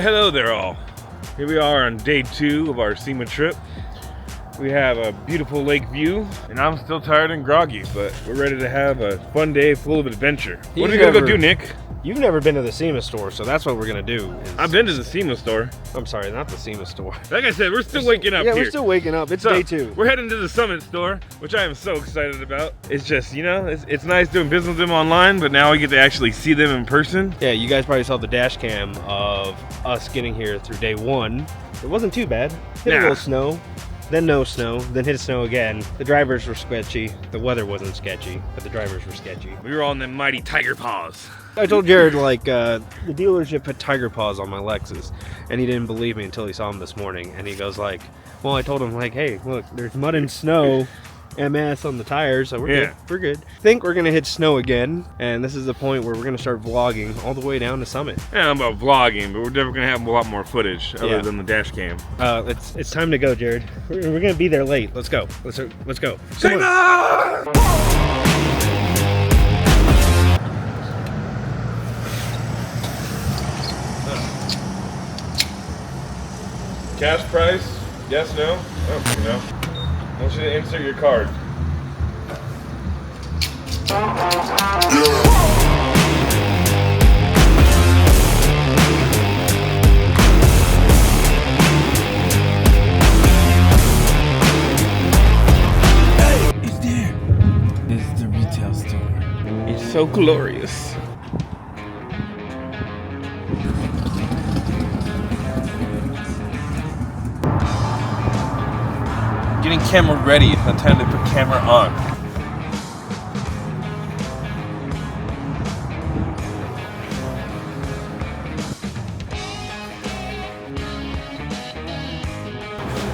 Why, hello there all. Here we are on day 2 of our SEMA trip. We have a beautiful lake view, and I'm still tired and groggy, but we're ready to have a fun day full of adventure. What are we gonna go do, Nick? You've never been to the SEMA store, so that's what we're gonna do. I've been to the SEMA store. I'm sorry, not the SEMA store. Like I said, we're still waking up here. Yeah, we're still waking up. It's day 2. We're heading to the Summit store, which I am so excited about. It's just, you know, it's nice doing business with them online, but now we get to actually see them in person. Yeah, you guys probably saw the dash cam of us getting here through day 1. It wasn't too bad. Hit a little snow, then no snow, then hit snow again. The drivers were sketchy. The weather wasn't sketchy, but the drivers were sketchy. We were on them mighty tiger paws. I told Jared, like, the dealership put tiger paws on my Lexus, and he didn't believe me until he saw them this morning. And he goes like, well, I told him, like, hey, look, there's mud and snow, MS on the tires, so we're good. We're good. I think we're gonna hit snow again, and this is the point where we're gonna start vlogging all the way down to Summit. Yeah, I'm about vlogging, but we're definitely gonna have a lot more footage other than the dash cam. It's time to go, Jared. We're gonna be there late. Let's go. Let's go. SEMA! Cash price? Yes, no? Oh, no. I want you to insert your card. Hey, it's there. This is the retail store. It's so glorious. Getting camera ready. Now time to put camera on.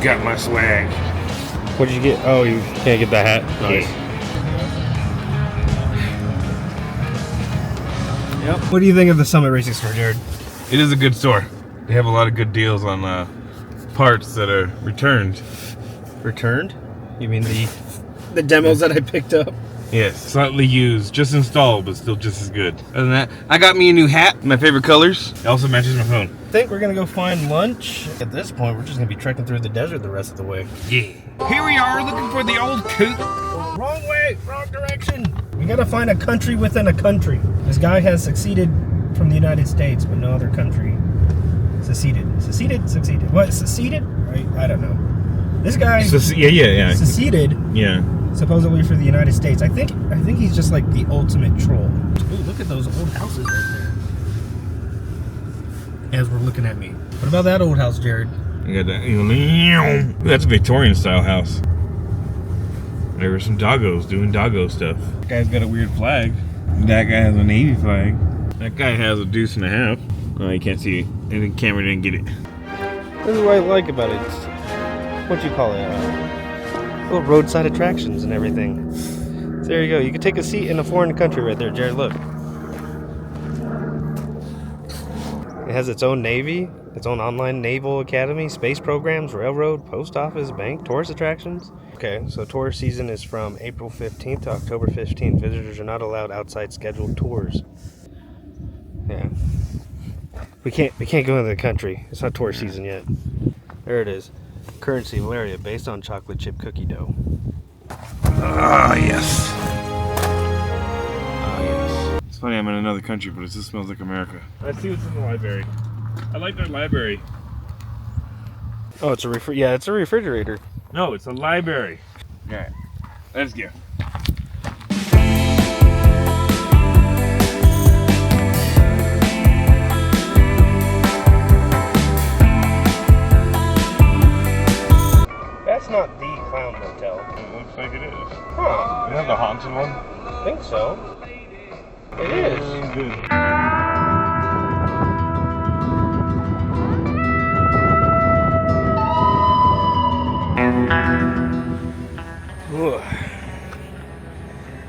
Got my swag. What did you get? Oh, you can't get that hat? Nice. Yeah. Yep. What do you think of the Summit Racing Store, Jared? It is a good store. They have a lot of good deals on parts that are returned. Returned? You mean the demos that I picked up? Yes, slightly used, just installed, but still just as good. Other than that, I got me a new hat, my favorite colors. It also matches my phone. I think we're gonna go find lunch. At this point, we're just gonna be trekking through the desert the rest of the way. Yeah. Here we are looking for the old coot. Wrong way, wrong direction. We gotta find a country within a country. This guy has succeeded from the United States, but no other country seceded. Succeeded. What, seceded? Right? I don't know. This guy seceded supposedly for the United States. I think he's just like the ultimate troll. Ooh, look at those old houses right there. As we're looking at me. What about that old house, Jared? You got that. That's a Victorian style house. There were some doggos doing doggo stuff. That guy's got a weird flag. That guy has a Navy flag. That guy has a deuce and a half. Oh, you can't see it. And the camera didn't get it. This is what I like about it. It's, what you call it? Little roadside attractions and everything. So there you go. You can take a seat in a foreign country right there, Jared. Look. It has its own Navy, its own online naval academy, space programs, railroad, post office, bank, tourist attractions. Okay, so tourist season is from April 15th to October 15th. Visitors are not allowed outside scheduled tours. Yeah. We can't go into the country. It's not tourist season yet. There it is. Currency malaria based on chocolate chip cookie dough. Ah, yes. Ah, yes. It's funny, I'm in another country, but it just smells like America. Let's see what's in the library. I like their library. Oh, it's a it's a refrigerator. No, it's a library. Alright, let's go. That's not the Clown Motel. It looks like it is. Huh. You have the haunted one? I think so. It is. Good. Ooh.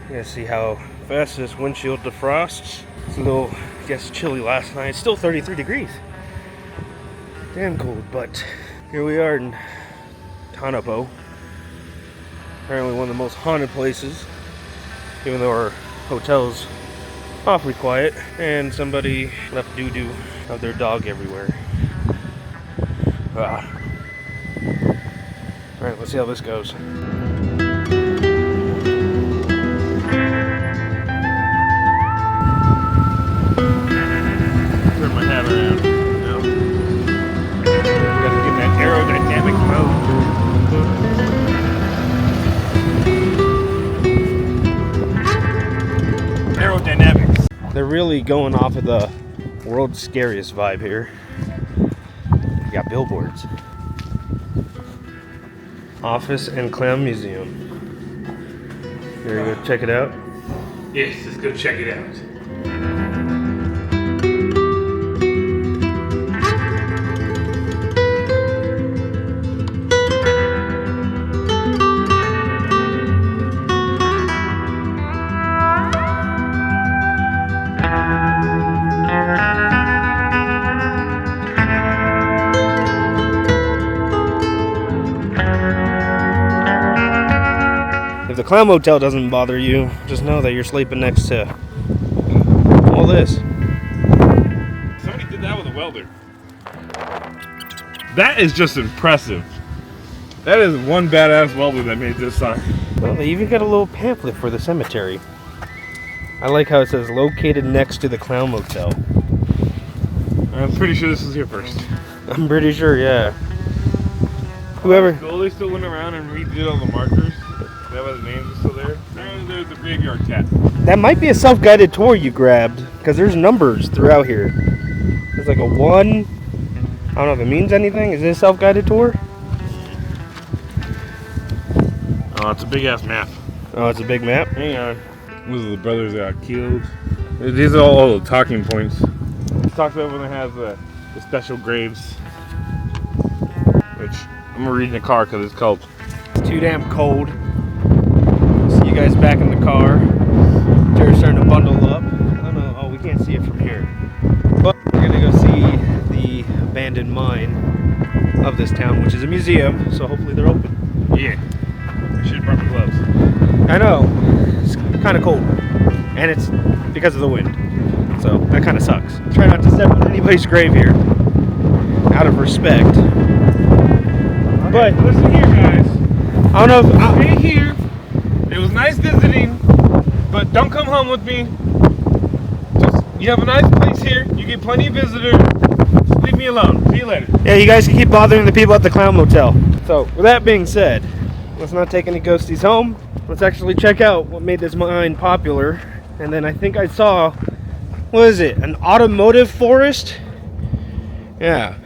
You gotta see how fast this windshield defrosts. It's a little, I guess, chilly last night. It's still 33 degrees. Damn cold, but here we are in Tonopah. Apparently one of the most haunted places, even though our hotel's awfully quiet, and somebody left doo-doo of their dog everywhere. Alright, let's see how this goes. Turn my hat around. No. Gotta get that aerodynamic mode. Aerodynamics. They're really going off of the world's scariest vibe here. You got billboards. Office and Clam Museum. Here we go, check it out. Yes, let's go check it out. If the Clam Motel doesn't bother you, just know that you're sleeping next to all this. Somebody did that with a welder. That is just impressive. That is one badass welder that made this sign. Well, they even got a little pamphlet for the cemetery. I like how it says located next to the Clam Motel. I'm pretty sure this was here first. I'm pretty sure, yeah. Whoever. Cool, they still went around and redid all the markers. That why the names are still there. There's the graveyard cat. That might be a self-guided tour you grabbed, because there's numbers throughout here. There's like a 1. I don't know if it means anything. Is it a self-guided tour? Oh, it's a big ass map. Oh, it's a big map? Hang on. Those are the brothers that got killed. These are all the talking points. It talks about when it has the special graves. Which I'm gonna read in the car because it's cold. It's too damn cold. See you guys back in the car. Jared's starting to bundle up. Oh no, oh, we can't see it from here. But we're gonna go see the abandoned mine of this town, which is a museum, so hopefully they're open. Yeah. I should have brought my gloves. I know. It's kind of cold. And it's because of the wind. So that kind of sucks. Try not to step on anybody's grave here. Out of respect. Okay, But listen here, guys. I don't know if Stay here. It was nice visiting, but don't come home with me. Just, you have a nice place here. You get plenty of visitors. Just leave me alone. See you later. yeah, you guys can keep bothering the people at the Clam Motel. So with that being said, let's not take any ghosties home. Let's actually check out what made this mine popular. And then I think I saw, what is it? An automotive forest? Yeah.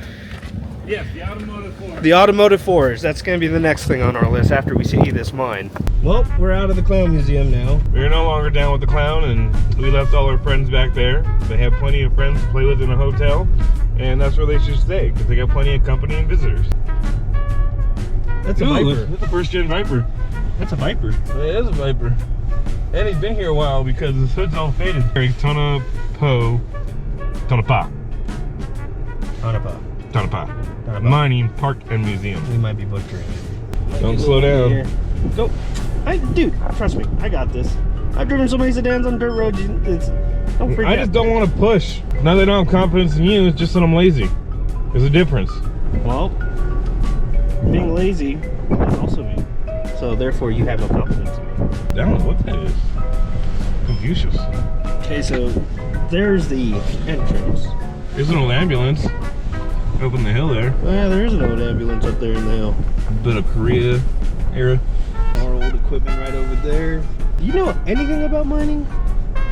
Yes, the automotive forest. The automotive forest. That's going to be the next thing on our list after we see this mine. Well, we're out of the Clown Museum now. We're no longer down with the clown, and we left all our friends back there. They have plenty of friends to play with in a hotel, and that's where they should stay because they got plenty of company and visitors. That's a Viper. That's a first-gen Viper. That's a Viper. It is a Viper. And he's been here a while because his hood's all faded. Tonopah. Tonopah. Mining, Park, and Museum. We might be butchering it. Don't slow down. Go. Dude, trust me. I got this. I've driven so many sedans on dirt roads. Don't freak out. I just don't want to push. Not that I don't have confidence in you, it's just that I'm lazy. There's a difference. Well, being lazy is also me. So therefore you have no confidence in me. I don't know what that is. Confucius. Okay, so there's the entrance. There's an old ambulance up in the hill there. Oh yeah, there is an old ambulance up there in the hill. A bit of Korea era. Our old equipment right over there. Do you know anything about mining?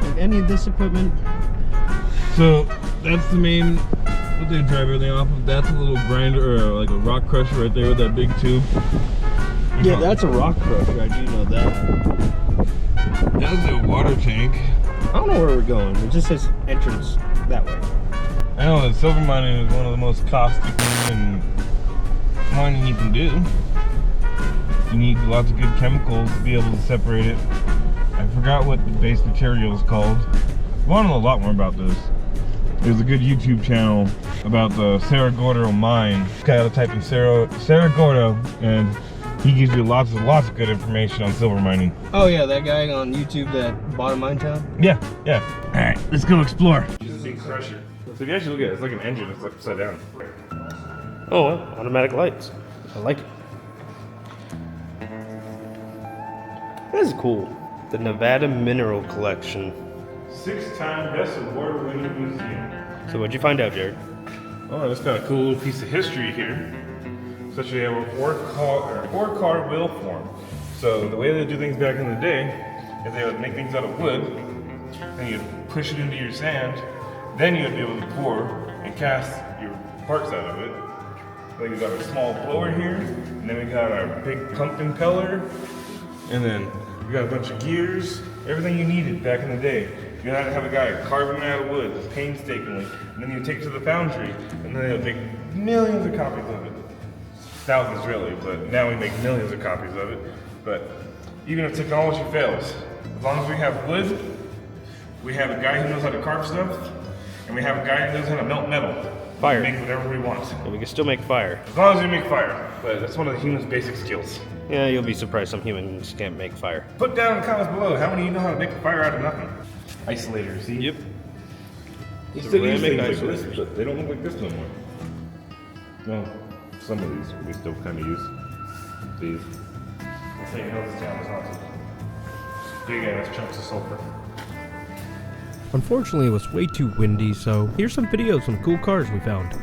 Like any of this equipment? So that's the main, what they drive everything off of. That's a little grinder, or like a rock crusher right there with that big tube. Yeah, that's a rock crusher. I do know that. That's a water tank. I don't know where we're going. It just says entrance that way. I know that silver mining is one of the most caustic mining you can do. You need lots of good chemicals to be able to separate it. I forgot what the base material is called. I want to know a lot more about this. There's a good YouTube channel about the Cerro Gordo mine. You gotta type in Cerro Gordo, and he gives you lots of good information on silver mining. Oh yeah, that guy on YouTube that bought a mine town? Yeah. All right, let's go explore. It's a big crusher. So if you actually look at it, it's like an engine. It's like upside down. Oh, well, automatic lights. I like it. This is cool. The Nevada Mineral Collection. 6-time Best Award-winning museum. So what'd you find out, Jared? Oh, that's got a cool little piece of history here. Such a four-car wheel form. So the way they do things back in the day is they would make things out of wood, then you'd push it into your sand, then you'd be able to pour and cast your parts out of it. Then we got a small blower here, and then we got our big pump impeller, and then we got a bunch of gears, everything you needed back in the day. You had to have a guy carving it out of wood painstakingly, and then you take it to the foundry, and then they would make millions of copies of it. Thousands really, but now we make millions of copies of it. But even if technology fails, as long as we have wood, we have a guy who knows how to carve stuff, and we have a guy who knows how to melt metal. Fire. We can make whatever we want. Yeah, we can still make fire. As long as we make fire, but that's one of the human's basic skills. Yeah, you'll be surprised some humans can't make fire. Put down in the comments below, how many of you know how to make a fire out of nothing? Isolators, see? Yep. You still use Ceramic things like this, isolators. but they don't look like this no more. No, some of these we still kind of use. These. I'll take those down, it's not big ass chunks of sulfur. Unfortunately, it was way too windy, so here's some videos of some cool cars we found.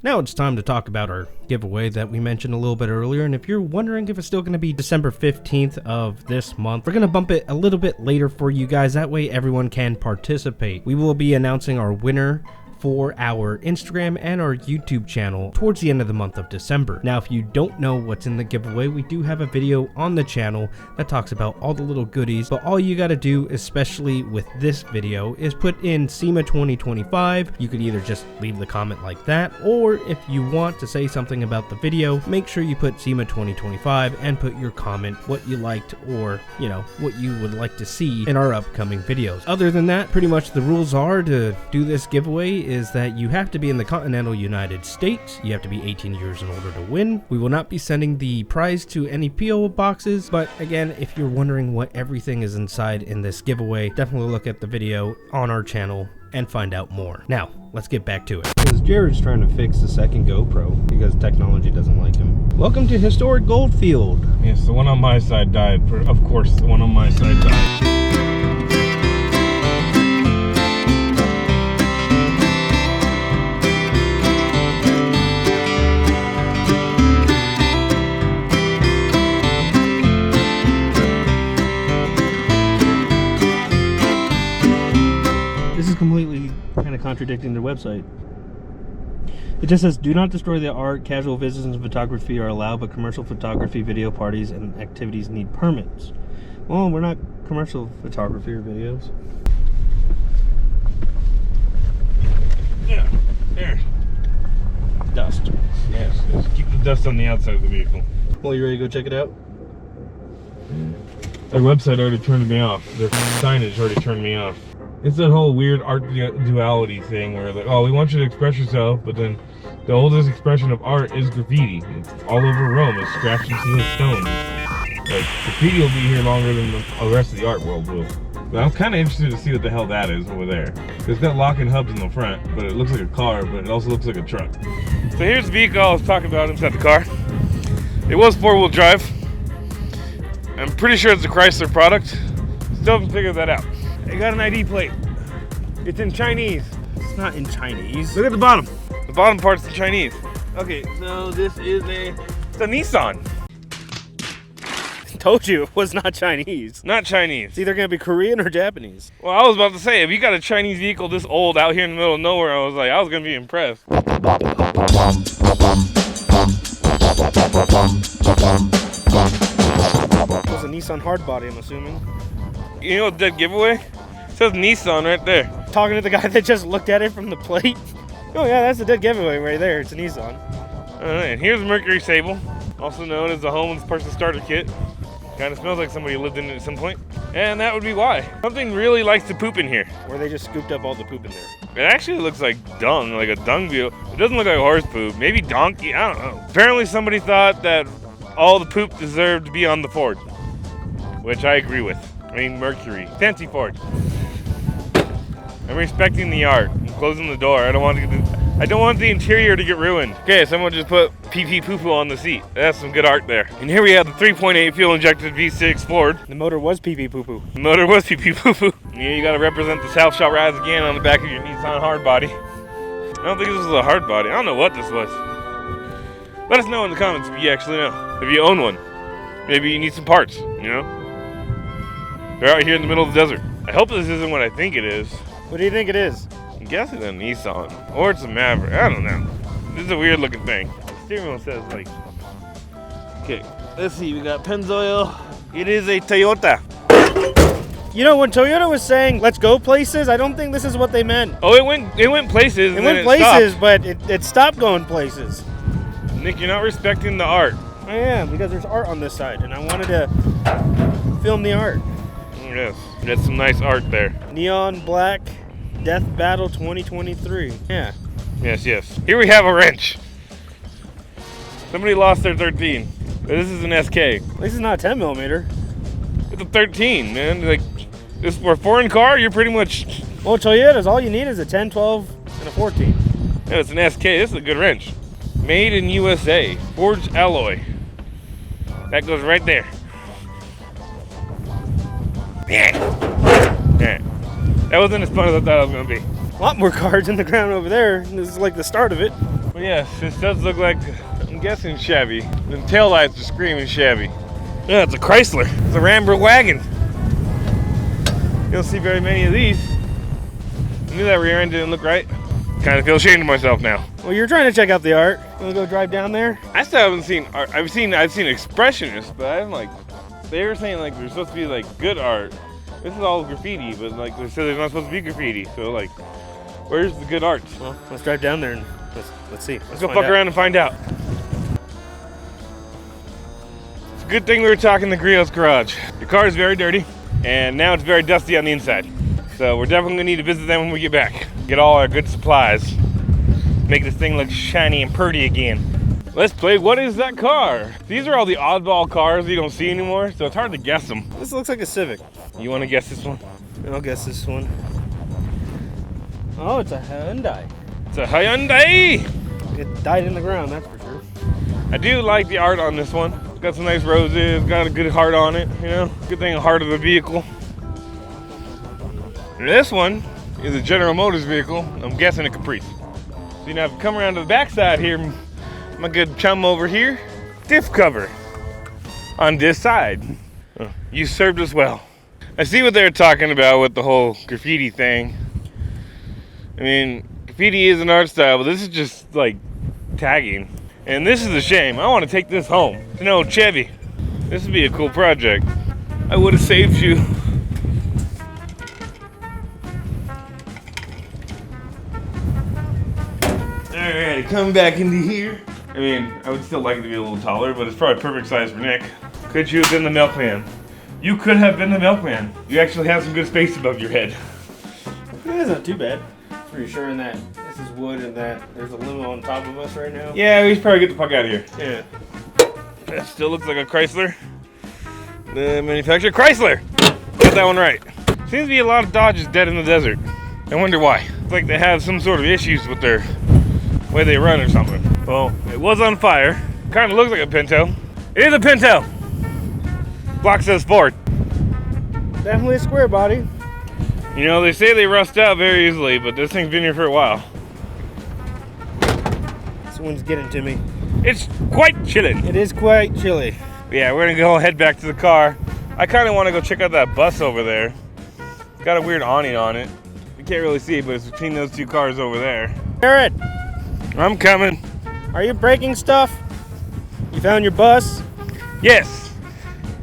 Now it's time to talk about our giveaway that we mentioned a little bit earlier, and if you're wondering if it's still going to be December 15th of this month, we're going to bump it a little bit later for you guys, that way everyone can participate. We will be announcing our winner for our Instagram and our YouTube channel towards the end of the month of December. Now, if you don't know what's in the giveaway, we do have a video on the channel that talks about all the little goodies, but all you got to do, especially with this video, is put in SEMA 2025. You could either just leave the comment like that, or if you want to say something about the video, make sure you put SEMA 2025 and put your comment, what you liked, or, you know, what you would like to see in our upcoming videos. Other than that, pretty much the rules are to do this giveaway is that you have to be in the continental United States, you have to be 18 years and older to win. We will not be sending the prize to any PO boxes, but again, if you're wondering what everything is inside in this giveaway, definitely look at the video on our channel and find out more. Now, let's get back to it. Because Jared's trying to fix the second GoPro because technology doesn't like him. Welcome to historic Goldfield. Yes, the one on my side died. Of course, the one on my side died. This is completely kind of contradicting their website. It just says, do not destroy the art. Casual visits and photography are allowed, but commercial photography, video parties, and activities need permits. Well, we're not commercial photography or videos. Yeah, there. Dust. Yes, just keep the dust on the outside of the vehicle. Well, you ready to go check it out? Their website already turned me off. Their signage already turned me off. It's that whole weird art duality thing where like, oh, we want you to express yourself, but then the oldest expression of art is graffiti. It's all over Rome. It's scratched into the stones. Like, graffiti will be here longer than the rest of the art world will. But I'm kind of interested to see what the hell that is over there. It's got locking hubs in the front, but it looks like a car, but it also looks like a truck. So here's the vehicle I was talking about inside the car. It was 4-wheel drive. I'm pretty sure it's a Chrysler product. Still haven't figured that out. It got an ID plate. It's in Chinese. It's not in Chinese. Look at the bottom. The bottom part's in Chinese. Okay, so this is it's a Nissan. Told you it was not Chinese. Not Chinese. It's either going to be Korean or Japanese. Well, I was about to say, if you got a Chinese vehicle this old out here in the middle of nowhere, I was going to be impressed. It's a Nissan hardbody, I'm assuming. You know what's dead giveaway? It says Nissan right there. Talking to the guy that just looked at it from the plate. Oh yeah, that's a dead giveaway right there. It's a Nissan. And here's Mercury Sable, also known as the homeless person starter kit. Kind of smells like somebody lived in it at some point. And that would be why. Something really likes to poop in here. Or they just scooped up all the poop in there. It actually looks like dung, like a dung beetle. It doesn't look like horse poop. Maybe donkey, I don't know. Apparently somebody thought that all the poop deserved to be on the Ford. Which I agree with. I mean, Mercury. Fancy Ford. I'm respecting the art. I'm closing the door. I don't want the interior to get ruined. Okay, someone just put pee-pee poo-poo on the seat. That's some good art there. And here we have the 3.8 fuel-injected V6 Ford. The motor was pee-pee poo-poo. The motor was pee-pee poo-poo. Yeah, you gotta represent the South Shore Rise again on the back of your Nissan hardbody. I don't think this was a hardbody. I don't know what this was. Let us know in the comments if you actually know. If you own one. Maybe you need some parts, you know? They're out here in the middle of the desert. I hope this isn't what I think it is. What do you think it is? I'm guessing a Nissan. Or it's a Maverick. I don't know. This is a weird looking thing. The steering wheel says like... Okay, let's see. We got Pennzoil. It is a Toyota. You know, when Toyota was saying, let's go places, I don't think this is what they meant. Oh, it went places. It went places, but it stopped going places. Nick, you're not respecting the art. I am, because there's art on this side, and I wanted to film the art. Yes, that's some nice art there. Neon black, Death Battle 2023. Yeah. Yes, yes. Here we have a wrench. Somebody lost their 13. This is an SK. This is not a 10 millimeter. It's a 13, man. Like, this for a foreign car, you're pretty much... Well, Toyotas, all you need is a 10, 12, and a 14. Yeah, it's an SK. This is a good wrench. Made in USA. Forged alloy. That goes right there. Yeah. That wasn't as fun as I thought it was going to be. A lot more cards in the ground over there. This is like the start of it. But yeah, this does look like, I'm guessing shabby. The taillights are screaming shabby. Yeah, it's a Chrysler. It's a Rambler wagon. You don't see very many of these. I knew that rear end didn't look right. Kind of feel ashamed of myself now. Well, you're trying to check out the art. You want to go drive down there? I still haven't seen art. I've seen expressionists, but I'm like, they were saying like there's supposed to be like good art. This is all graffiti, but like they said there's not supposed to be graffiti. So like, where's the good art? Well, let's drive down there and let's see. Let's go fuck around and find out. It's a good thing we were talking to Griot's garage. The car is very dirty, and now it's very dusty on the inside. So we're definitely gonna need to visit them when we get back. Get all our good supplies. Make this thing look shiny and pretty again. Let's play What Is That Car? These are all the oddball cars you don't see anymore, so it's hard to guess them. This looks like a Civic. You want to guess this one? I'll guess this one. Oh, it's a Hyundai. It's a Hyundai! It died in the ground, that's for sure. I do like the art on this one. It's got some nice roses, got a good heart on it, you know? Good thing, a heart of the vehicle. And this one is a General Motors vehicle. I'm guessing a Caprice. So you now have to come around to the backside here, my good chum over here. Diff cover on this side. You served us well. I see what they're talking about with the whole graffiti thing. I mean, graffiti is an art style, but this is just like tagging. And this is a shame. I want to take this home. You know, Chevy, this would be a cool project. I would have saved you. Alright, coming back into here. I mean, I would still like it to be a little taller, but it's probably perfect size for Nick. Could you have been the milkman? You could have been the milkman. You actually have some good space above your head. That's not too bad. It's reassuring that this is wood and that there's a limo on top of us right now. Yeah, we should probably get the fuck out of here. Yeah. That still looks like a Chrysler. The manufacturer, Chrysler! Got that one right. Seems to be a lot of Dodges dead in the desert. I wonder why. It's like they have some sort of issues with their way they run or something. Well, it was on fire. Kind of looks like a Pinto. It is a Pinto! Block says Ford. Definitely a square body. You know, they say they rust out very easily, but this thing's been here for a while. This one's getting to me. It's quite chilling. It is quite chilly. Yeah, we're gonna go head back to the car. I kind of want to go check out that bus over there. It's got a weird awning on it. You can't really see it, but it's between those two cars over there. Jared! I'm coming. Are you breaking stuff? You found your bus? Yes.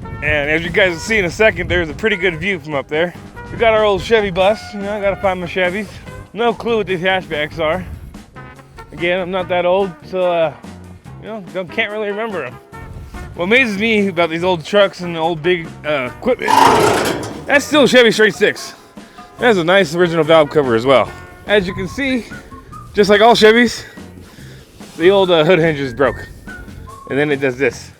And as you guys will see in a second, there's a pretty good view from up there. We got our old Chevy bus. You know, I gotta find my Chevys. No clue what these hatchbacks are. Again, I'm not that old, so you know, can't really remember them. What amazes me about these old trucks and the old big equipment, that's still a Chevy straight six. That has a nice original valve cover as well. As you can see, just like all Chevys, the old hood hinge is broke. And then it does this.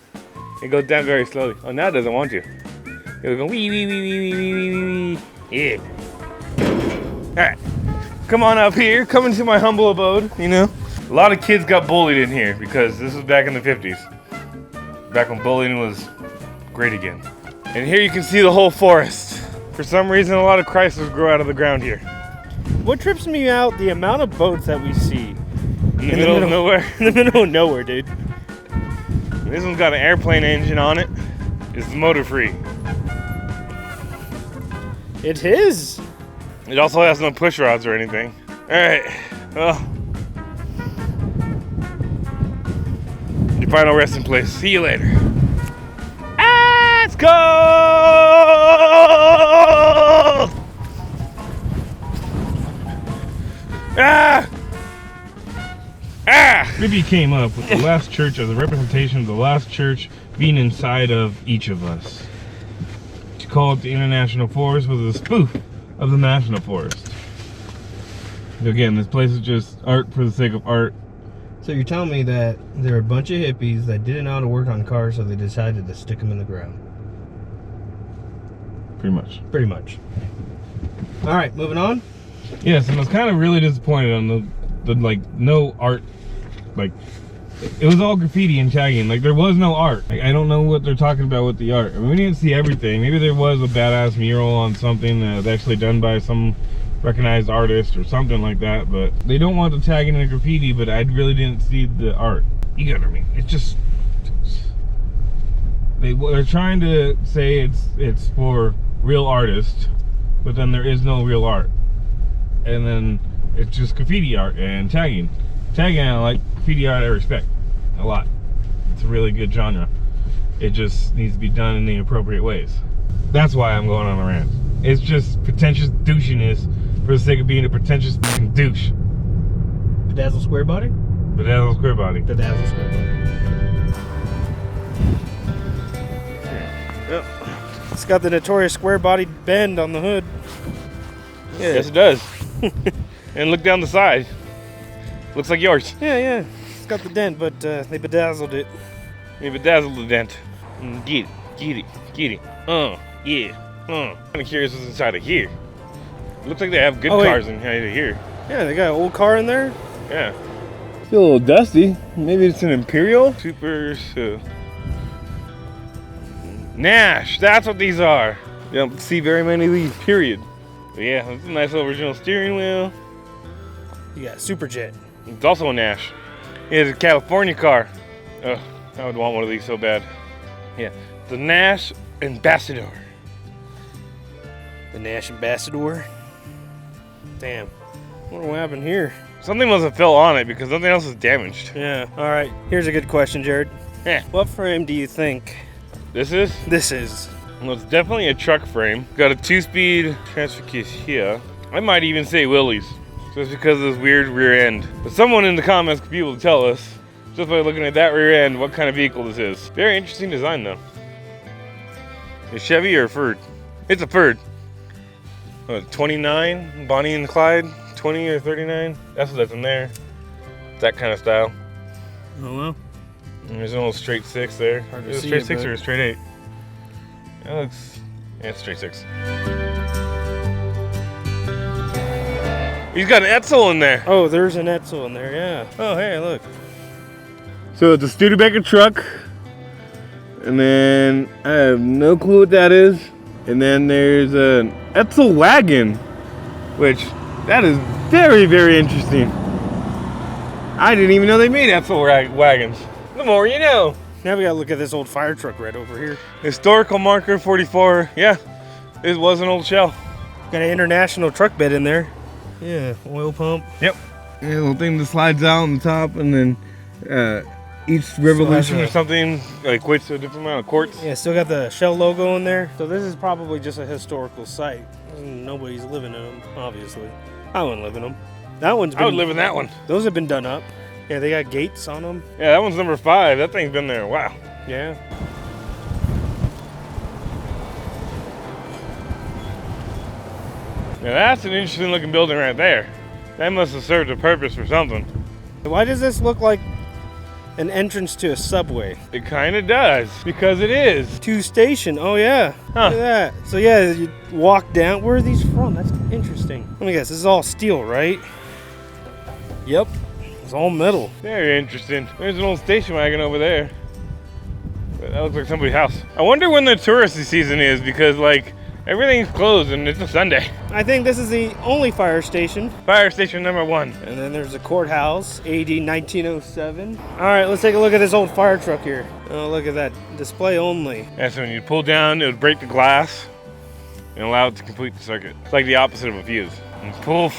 It goes down very slowly. Oh, now it doesn't want to. It was going wee, wee, wee, wee, wee, wee, wee, wee. Yeah. All right, come on up here. Come into my humble abode, you know. A lot of kids got bullied in here because this was back in the 50s. Back when bullying was great again. And here you can see the whole forest. For some reason, a lot of Chryslers grow out of the ground here. What trips me out, the amount of boats that we see. In the middle of nowhere? In the middle of nowhere, dude. This one's got an airplane engine on it. It's motor free. It is. It also has no push rods or anything. Alright, well. Your final resting place. See you later. Let's go! Ah! Ah! Libby came up with the last church as a representation of the last church being inside of each of us. She called it the International Forest was a spoof of the National Forest. Again, this place is just art for the sake of art. So you're telling me that there are a bunch of hippies that didn't know how to work on cars, so they decided to stick them in the ground. Pretty much. Pretty much. All right, moving on. Yes, and I was kind of really disappointed on the like no art. Like it was all graffiti and tagging. Like there was no art. Like, I don't know what they're talking about with the art. I mean, we didn't see everything. Maybe there was a badass mural on something that was actually done by some recognized artist or something like that, but they don't want the tagging and graffiti, but I really didn't see the art. You get what I mean? It's just they're trying to say it's for real artists, but then there is no real art, and then it's just graffiti art and tagging. Tagging I like, graffiti art I respect a lot. It's a really good genre. It just needs to be done in the appropriate ways. That's why I'm going on a rant. It's just pretentious douchiness for the sake of being a pretentious fucking douche. Bedazzle square body? Bedazzle square body. Bedazzle square body. Yep. It's got the notorious square bodied bend on the hood. Yeah. Yes, it does. And look down the side. Looks like yours. Yeah. It's got the dent, but they bedazzled it. They bedazzled the dent. Get it. Yeah. I'm kind of curious what's inside of here. Looks like they have good cars inside of here. Yeah, they got an old car in there. Yeah. Feel a little dusty. Maybe it's an Imperial? Super. Nash, that's what these are. You don't see very many of these, period. But yeah, it's a nice little original steering wheel. You got Superjet. It's also a Nash. It's a California car. Ugh, I would want one of these so bad. Yeah, the Nash Ambassador. The Nash Ambassador. Damn. I wonder what happened here. Something must have fell on it because nothing else is damaged. Yeah. All right. Here's a good question, Jared. Yeah. What frame do you think This is? this is? Well, it's definitely a truck frame. Got a 2-speed transfer case here. I might even say Willys, just because of this weird rear end. But someone in the comments could be able to tell us, just by looking at that rear end, what kind of vehicle this is. Very interesting design, though. A Chevy or a Ford? It's a Ford. 29, Bonnie and Clyde, 20 or 39. That's what's in there. That kind of style. Oh well. And there's an old straight 6 there. Hard to Is it a see straight it, 6 but- or a straight 8? That looks, yeah, it's straight 6. He's got an Etzel in there. Oh, there's an Etzel in there. Yeah. Oh, hey, look. So it's a Studebaker truck. And then I have no clue what that is. And then there's an Etzel wagon, which that is very, very interesting. I didn't even know they made Etzel wagons. The more you know. Now we gotta look at this old fire truck right over here. Historical marker 44. Yeah, it was an old shell. Got an international truck bed in there. Yeah, oil pump. Yep. Yeah, little thing that slides out on the top, and then each revolution or something equates to a different amount of quartz. Yeah, still got the Shell logo in there. So this is probably just a historical site. Nobody's living in them, obviously. I wouldn't live in them. That one's been, I would live in that one. Those have been done up. Yeah, they got gates on them. Yeah, that one's number 5. That thing's been there. Wow. Yeah. Now that's an interesting looking building right there. That must have served a purpose for something. Why does this look like an entrance to a subway? It kind of does, because it is. 2 station. Oh yeah. Huh. Look at that. So yeah, you walk down. Where are these from? That's interesting. Let me guess. This is all steel, right? Yep. It's all metal. Very interesting. There's an old station wagon over there. That looks like somebody's house. I wonder when the touristy season is, because everything's closed and it's a Sunday. I think this is the only fire station. Fire station number 1. And then there's the courthouse, AD 1907. All right, let's take a look at this old fire truck here. Oh, look at that. Display only. Yeah, so when you pull down, it would break the glass and allow it to complete the circuit. It's like the opposite of a fuse. And pull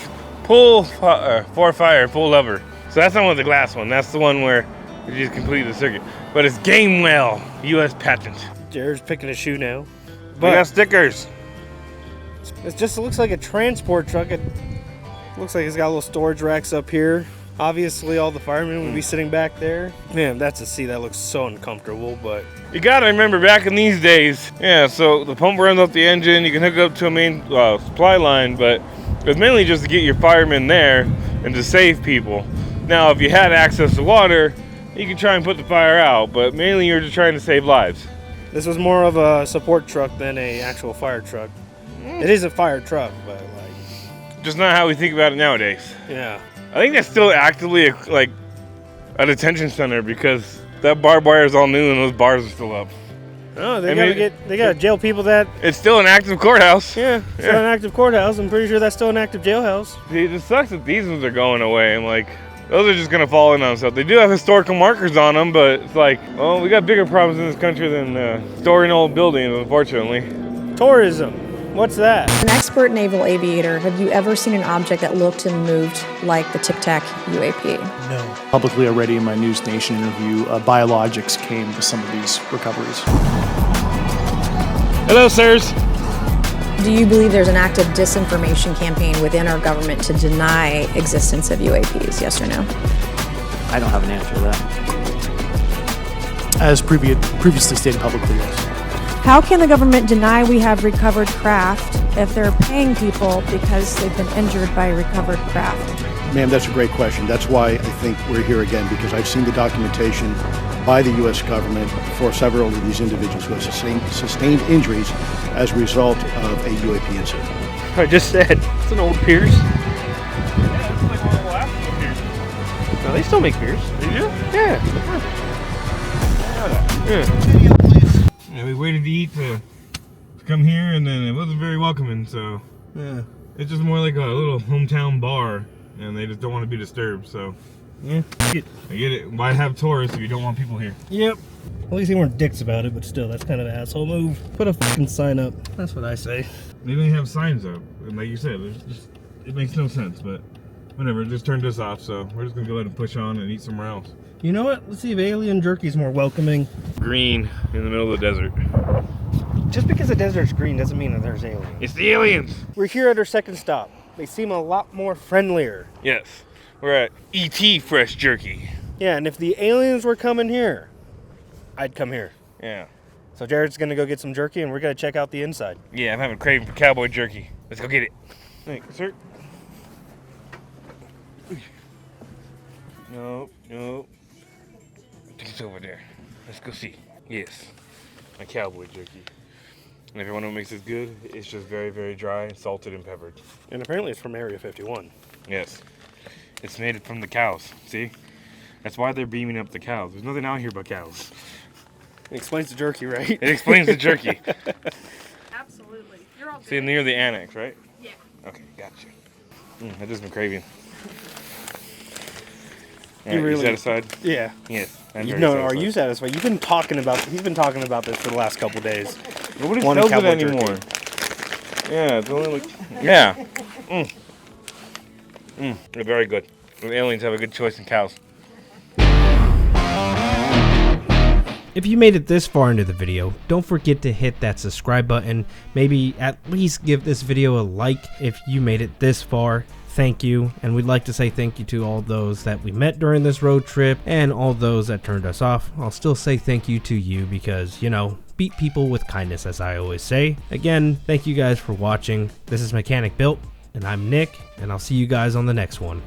for fire, pull lever. So that's not the glass one. That's the one where you just complete the circuit. But it's Gamewell, U.S. patent. Jared's picking a shoe now. We got stickers. It just looks like a transport truck. It looks like it's got little storage racks up here. Obviously, all the firemen would be sitting back there. Man, that's a seat that looks so uncomfortable, but... You gotta remember, back in these days, yeah, so the pump runs off the engine, you can hook up to a main supply line, but it was mainly just to get your firemen there and to save people. Now, if you had access to water, you could try and put the fire out, but mainly you're just trying to save lives. This was more of a support truck than a actual fire truck. It is a fire truck, but just not how we think about it nowadays. Yeah. I think that's still actively a detention center, because that barbed wire is all new and those bars are still up. Oh, they gotta jail people that... It's still an active courthouse. Yeah, still an active courthouse. I'm pretty sure that's still an active jailhouse. See, it sucks that these ones are going away, and those are just gonna fall in on stuff. They do have historical markers on them, but it's well, we got bigger problems in this country than storing old buildings, unfortunately. Tourism. What's that? An expert naval aviator, have you ever seen an object that looked and moved like the Tic Tac UAP? No. Publicly already in my News Nation interview, biologics came to some of these recoveries. Hello, sirs. Do you believe there's an active disinformation campaign within our government to deny existence of UAPs, yes or no? I don't have an answer to that. As previously stated publicly, yes. How can the government deny we have recovered craft if they're paying people because they've been injured by recovered craft? Ma'am, that's a great question. That's why I think we're here again, because I've seen the documentation by the U.S. government for several of these individuals who have sustained injuries as a result of a UAP incident. I just said, it's an old Pierce. Yeah, it's like one of the last ones here. No, they still make Pierce. They do? Yeah. Yeah, we waited to eat to come here, and then it wasn't very welcoming, so Yeah. it's just more like a little hometown bar, and they just don't want to be disturbed, so Yeah. I get it. Why have tourists if you don't want people here? Yep. At least they weren't dicks about it, but still, that's kind of an asshole move. Put a fucking sign up. That's what I say. They don't have signs up, and like you said, it makes no sense, but whatever, just turned this off, so we're just gonna go ahead and push on and eat somewhere else. You know what? Let's see if alien jerky is more welcoming. Green in the middle of the desert. Just because the desert's green doesn't mean that there's aliens. It's the aliens. We're here at our second stop. They seem a lot more friendlier. Yes. We're at E.T. Fresh Jerky. Yeah, and if the aliens were coming here, I'd come here. Yeah. So Jared's gonna go get some jerky, and we're gonna check out the inside. Yeah, I'm having a craving for cowboy jerky. Let's go get it. Thank you, sir. No. It's over there. Let's go see. Yes, my cowboy jerky. And if you want to know what makes it good, it's just very, very dry, salted, and peppered. And apparently it's from Area 51. Yes. It's made from the cows. See? That's why they're beaming up the cows. There's nothing out here but cows. It explains the jerky, right? It explains the jerky. Absolutely. You're all good. See, near the annex, right? Yeah. Okay, gotcha. I've just been craving. You really- You satisfied? Yeah. Yes. I'm very No, satisfied. are you satisfied? He's been talking about this for the last couple days. Nobody One sells it cowboy jerky. anymore. Yeah, it's only like... Yeah. They're very good. The aliens have a good choice in cows. If you made it this far into the video, don't forget to hit that subscribe button. Maybe at least give this video a like if you made it this far. Thank you, and we'd like to say thank you to all those that we met during this road trip and all those that turned us off. I'll still say thank you to you because, you know, beat people with kindness, as I always say. Again, thank you guys for watching. This is Mechanic Built, and I'm Nick, and I'll see you guys on the next one.